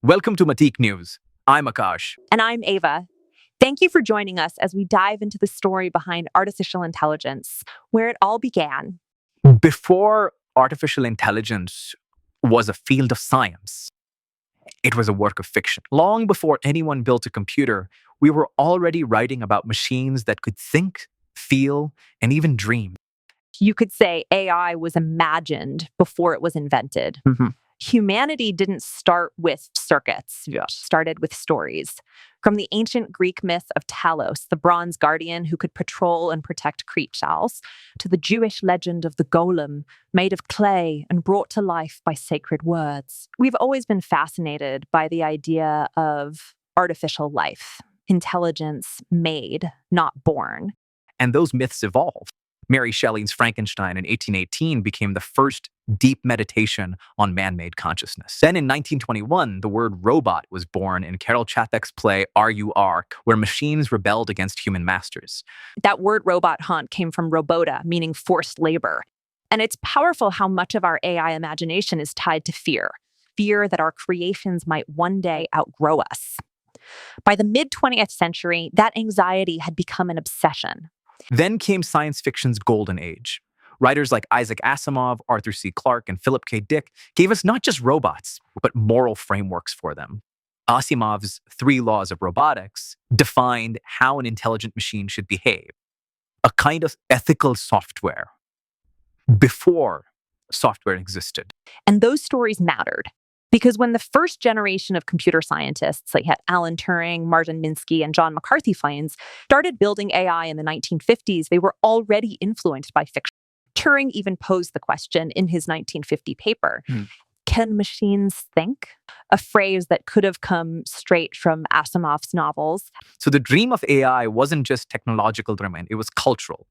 Welcome to Matiq News. I'm Akash. And I'm Eva. Thank you for joining us as we dive into the story behind artificial intelligence, where it all began. Before artificial intelligence was a field of science, it was a work of fiction. Long before anyone built a computer, we were already writing about machines that could think, feel, and even dream. You could say AI was imagined before it was invented. Humanity didn't start with circuits, it started with stories. From the ancient Greek myth of Talos, the bronze guardian who could patrol and protect creep shells, to the Jewish legend of the Golem, made of clay and brought to life by sacred words. We've always been fascinated by the idea of artificial life, intelligence made, not born. And those myths evolved. Mary Shelley's Frankenstein in 1818 became the first deep meditation on man-made consciousness. Then in 1921, the word robot was born in Carol Chapek's play R.U.R., where machines rebelled against human masters. That word robot hunt came from robota, meaning forced labor. And it's powerful how much of our AI imagination is tied to fear that our creations might one day outgrow us. By the mid-20th century, that anxiety had become an obsession. Then came science fiction's golden age. Writers like Isaac Asimov, Arthur C. Clarke, and Philip K. Dick gave us not just robots, but moral frameworks for them. Asimov's 3 laws of robotics defined how an intelligent machine should behave, a kind of ethical software before software existed. And those stories mattered. Because when the first generation of computer scientists, like Alan Turing, Martin Minsky, and John McCarthy Fiennes, started building AI in the 1950s, they were already influenced by fiction. Turing even posed the question in his 1950 paper, can machines think? A phrase that could have come straight from Asimov's novels. So the dream of AI wasn't just technological domain, it was cultural.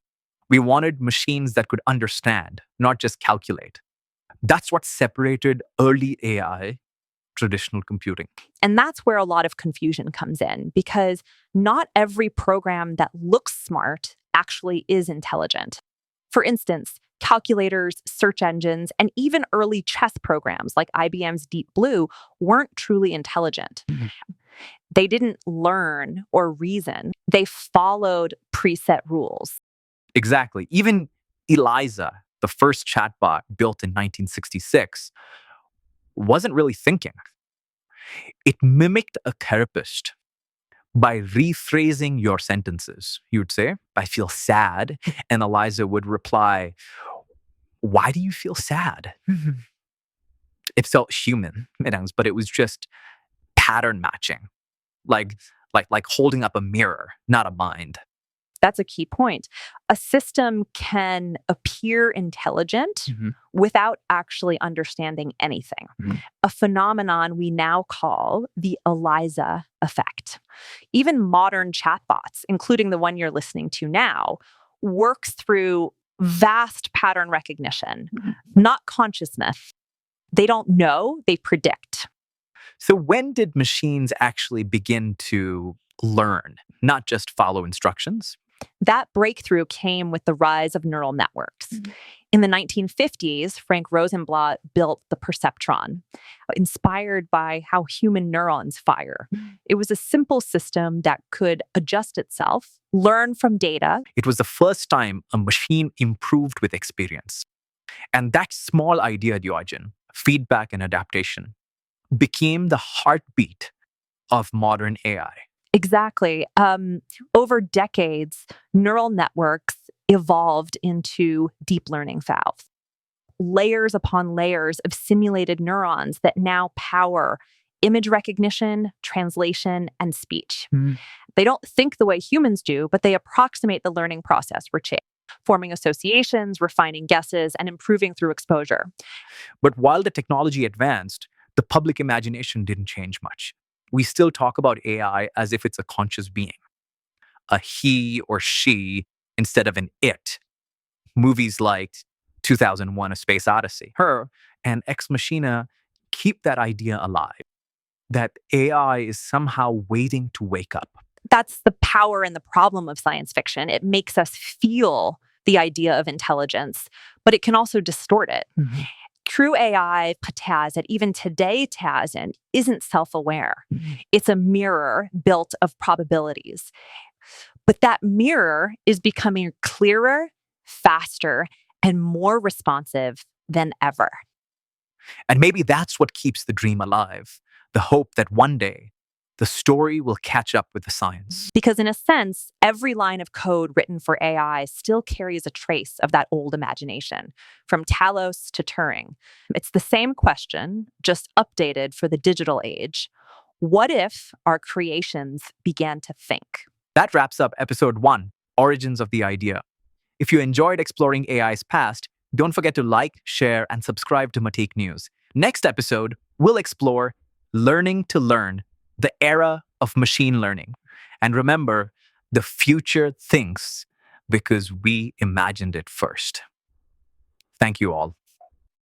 We wanted machines that could understand, not just calculate. That's what separated early AI, traditional computing. And that's where a lot of confusion comes in, because not every program that looks smart actually is intelligent. For instance, calculators, search engines, and even early chess programs like IBM's Deep Blue weren't truly intelligent. They didn't learn or reason. They followed preset rules. Exactly. Even Eliza, the first chatbot built in 1966, wasn't really thinking. It mimicked a therapist by rephrasing your sentences. You would say, I feel sad. And Eliza would reply, why do you feel sad? It felt human, but it was just pattern matching, like holding up a mirror, not a mind. That's a key point. A system can appear intelligent without actually understanding anything. A phenomenon we now call the Eliza Effect. Even modern chatbots, including the one you're listening to now, works through vast pattern recognition, not consciousness. They don't know, they predict. So when did machines actually begin to learn, not just follow instructions? That breakthrough came with the rise of neural networks. In the 1950s, Frank Rosenblatt built the Perceptron, inspired by how human neurons fire. It was a simple system that could adjust itself, learn from data. It was the first time a machine improved with experience. And that small idea, Diogen, feedback and adaptation, became the heartbeat of modern AI. Exactly. Over decades, neural networks evolved into deep learning valves. Layers upon layers of simulated neurons that now power image recognition, translation, and speech. They don't think the way humans do, but they approximate the learning process we're forming associations, refining guesses, and improving through exposure. But while the technology advanced, the public imagination didn't change much. We still talk about AI as if it's a conscious being, a he or she instead of an it. Movies like 2001: A Space Odyssey, Her, and Ex Machina keep that idea alive, that AI is somehow waiting to wake up. That's the power and the problem of science fiction. It makes us feel the idea of intelligence, but it can also distort it. True AI, Taz, and even today, Taz, isn't self-aware. It's a mirror built of probabilities. But that mirror is becoming clearer, faster, and more responsive than ever. And maybe that's what keeps the dream alive, the hope that one day the story will catch up with the science. Because in a sense, every line of code written for AI still carries a trace of that old imagination, from Talos to Turing. It's the same question, just updated for the digital age. What if our creations began to think? That wraps up episode 1, Origins of the Idea. If you enjoyed exploring AI's past, don't forget to like, share, and subscribe to Matiq News. Next episode, we'll explore learning to learn, the era of machine learning. And remember, the future thinks because we imagined it first. Thank you all.